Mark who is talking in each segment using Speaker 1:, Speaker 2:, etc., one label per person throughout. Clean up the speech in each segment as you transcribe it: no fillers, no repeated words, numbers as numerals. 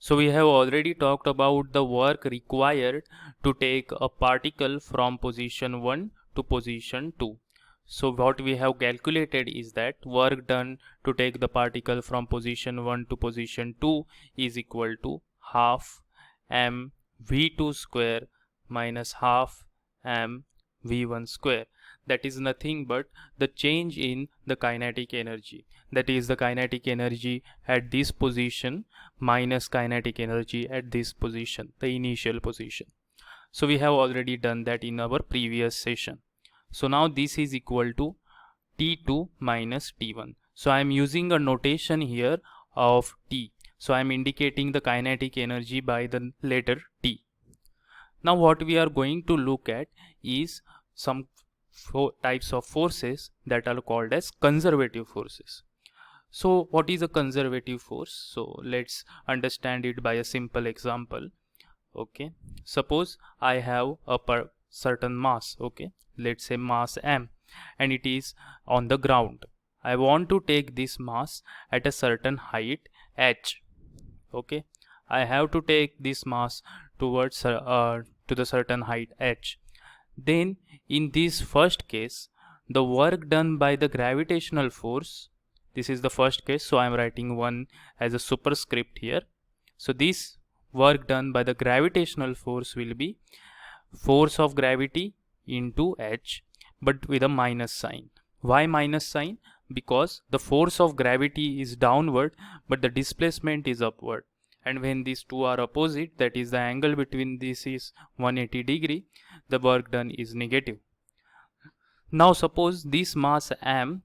Speaker 1: So we have already talked about the work required to take a particle from position 1 to position 2. So what we have calculated is that work done to take the particle from position 1 to position 2 is equal to half m v2 square minus half m v1 square. That is nothing but the change in the kinetic energy. That is the kinetic energy at this position minus kinetic energy at this position, the initial position. So we have already done that in our previous session. So now this is equal to T2 minus T1. So I am using a notation here of T. So I am indicating the kinetic energy by the letter T. Now what we are going to look at is some types of forces that are called as conservative forces. So what is a conservative force? So let's understand it by a simple example. Okay, suppose I have a certain mass, okay, let's say mass m, and it is on the ground. I want to take this mass at a certain height h. Okay, I have to take this mass towards to the certain height h. Then in this first case, the work done by the gravitational force, this is the first case, so I am writing 1 as a superscript here. So this work done by the gravitational force will be force of gravity into h, but with a minus sign. Why minus sign? Because the force of gravity is downward but the displacement is upward, and when these two are opposite, that is the angle between this is 180 degree, the work done is negative. Now suppose this mass m,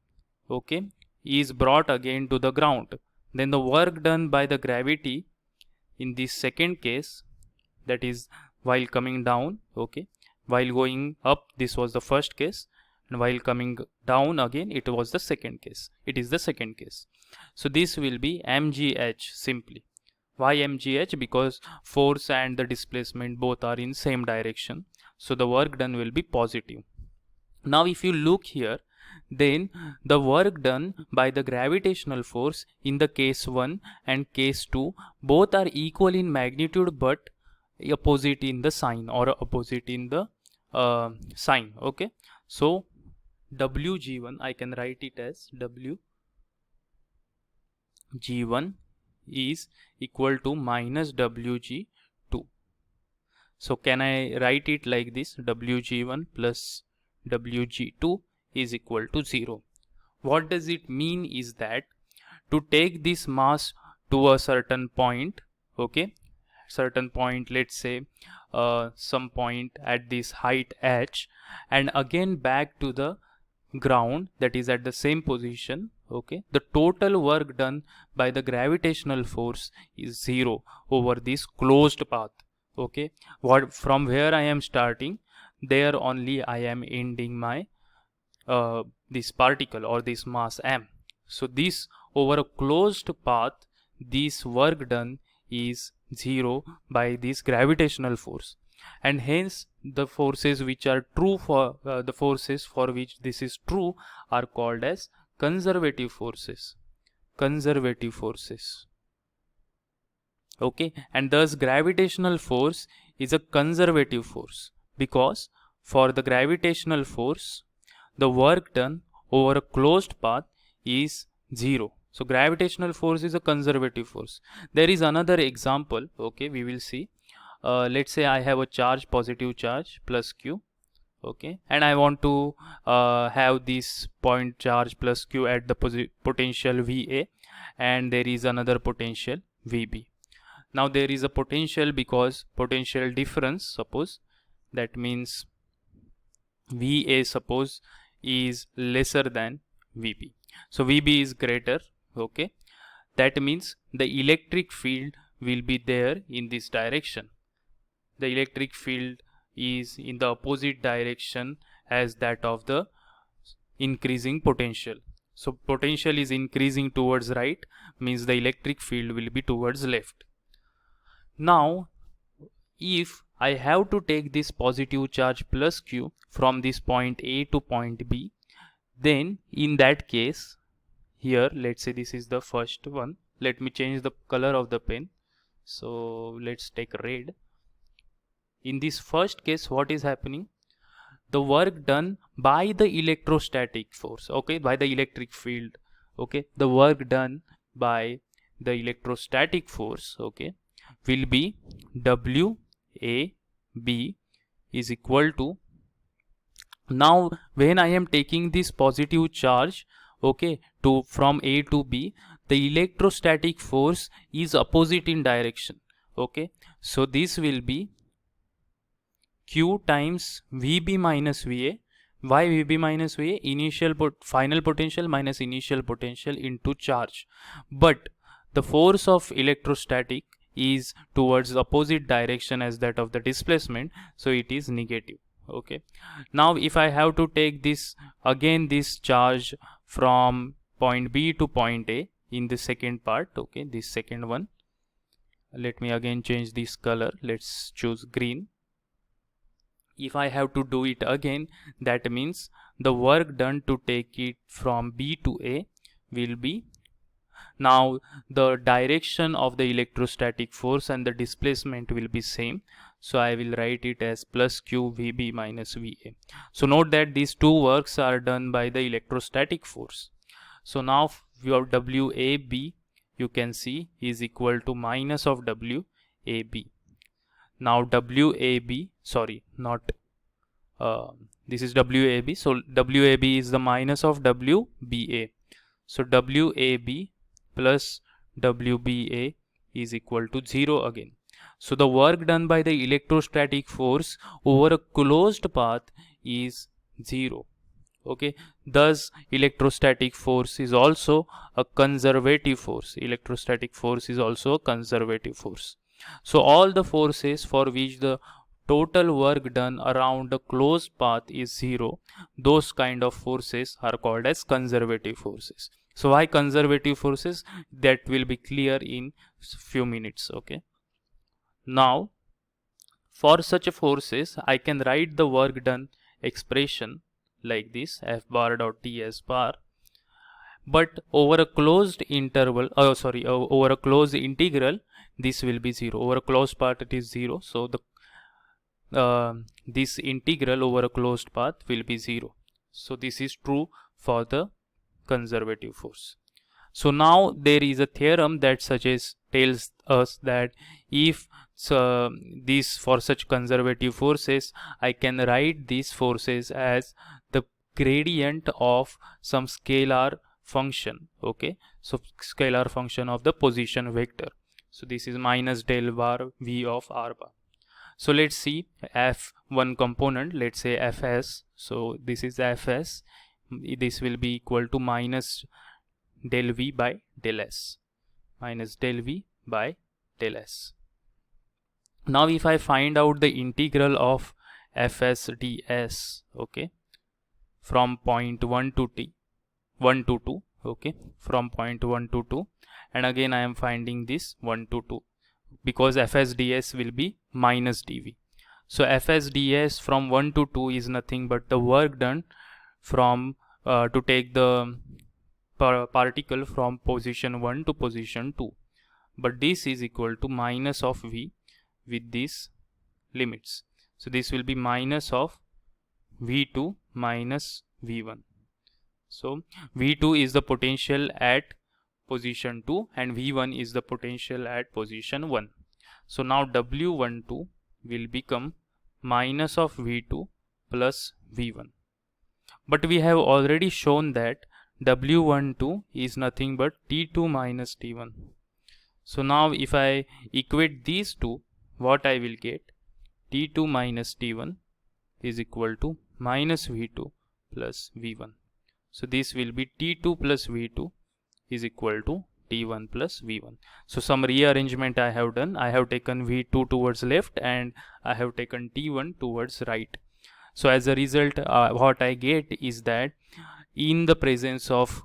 Speaker 1: okay, is brought again to the ground, then the work done by the gravity in this second case, that is while coming down, okay, while going up this was the first case, and while coming down again it was the second case, it is the second case. So this will be mgh simply. Why mgh? Because force and the displacement both are in same direction, so the work done will be positive. Now if you look here, then the work done by the gravitational force in the case 1 and case 2 both are equal in magnitude but opposite in the sign, or opposite in the sign. Okay, so wg1 I can write it as wg1 is equal to minus wg2. So can I write it like this? wg1 plus wg2 is equal to 0. What does it mean is that to take this mass to a certain point, okay, certain point, let's say some point at this height h, and again back to the ground, that is at the same position, okay, the total work done by the gravitational force is 0 over this closed path. Okay, what from where I am starting, there only I am ending my this particle or this mass m. So this over a closed path, this work done is 0 by this gravitational force, and hence the forces which are true for the forces for which this is true are called as conservative forces. Conservative forces. Okay, and thus gravitational force is a conservative force, because for the gravitational force the work done over a closed path is 0. So gravitational force is a conservative force. There is another example, okay, we will see. Let's say I have a charge, positive charge plus q, okay, and I want to have this point charge plus q at the potential VA, and there is another potential VB. Now there is a potential because potential difference, suppose, that means VA suppose is lesser than VB. So VB is greater, okay, that means the electric field will be there in this direction. The electric field is in the opposite direction as that of the increasing potential. So potential is increasing towards right, means the electric field will be towards left. Now if I have to take this positive charge plus q from this point A to point B, then in that case, here let's say this is the first one, let me change the color of the pen. So let's take red. In this first case, what is happening? The work done by the electrostatic force, okay, by the electric field, okay, the work done by the electrostatic force, okay, will be W A B is equal to, now when I am taking this positive charge, okay, to from A to B, the electrostatic force is opposite in direction, okay, so this will be Q times VB minus VA. Why VB minus VA? Final potential minus initial potential into charge. But the force of electrostatic is towards the opposite direction as that of the displacement, so it is negative. Okay. Now if I have to take this again, this charge from point B to point A in the second part, okay, this second one. Let me again change this color. Let's choose green. If I have to do it again, that means the work done to take it from B to A will be, now the direction of the electrostatic force and the displacement will be same, so I will write it as plus Q VB minus VA. So note that these two works are done by the electrostatic force. So now your WAB, you can see, is equal to minus of WAB. Now WAB, sorry, not this is WAB, so WAB is the minus of WBA. So WAB plus WBA is equal to 0 again. So the work done by the electrostatic force over a closed path is 0. Okay, thus electrostatic force is also a conservative force. Electrostatic force is also a conservative force. So all the forces for which the total work done around a closed path is 0, those kind of forces are called as conservative forces. So why conservative forces? That will be clear in few minutes. Okay, now for such forces I can write the work done expression like this, F bar dot ds bar, but over a closed interval, over a closed integral, this will be 0. Over a closed path it is 0, so the this integral over a closed path will be 0. So this is true for the conservative force. So now there is a theorem that tells us that if these, for such conservative forces, I can write these forces as the gradient of some scalar function. Okay, so scalar function of the position vector. So this is minus del bar V of r bar. So let's see F1 component, let's say Fs. So this is Fs. This will be equal to minus del V by del S. Minus del V by del S. Now if I find out the integral of Fs ds, okay, from point 1 to 2, okay, from point 1 to 2, and again I am finding this 1 to 2, because Fs ds will be minus dV. So Fs ds from 1 to 2 is nothing but the work done from to take the particle from position 1 to position 2, but this is equal to minus of V with these limits. So this will be minus of V2 minus V1. So V2 is the potential at position 2 and V1 is the potential at position 1. So now W12 will become minus of V2 plus V1. But we have already shown that W12 is nothing but T2 minus T1. So now if I equate these two, what I will get? T2 minus T1 is equal to minus V2 plus V1. So this will be T2 plus V2 is equal to T1 plus V1. So some rearrangement I have done. I have taken V2 towards left and I have taken T1 towards right. So as a result, what I get is that in the presence of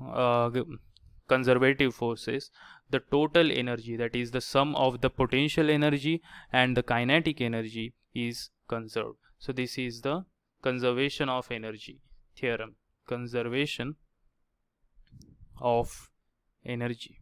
Speaker 1: conservative forces, the total energy, that is the sum of the potential energy and the kinetic energy, is conserved. So this is the conservation of energy theorem. Conservation of energy.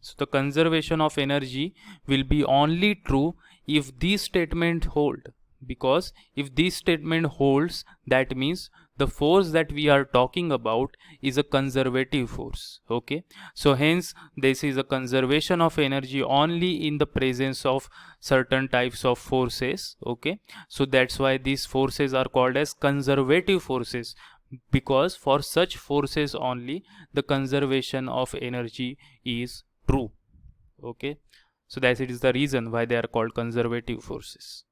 Speaker 1: So the conservation of energy will be only true if this statement hold, because if this statement holds, that means the force that we are talking about is a conservative force. Okay, so hence this is a conservation of energy only in the presence of certain types of forces. Okay, so that's why these forces are called as conservative forces, because for such forces only the conservation of energy is true. Okay, so that it is the reason why they are called conservative forces.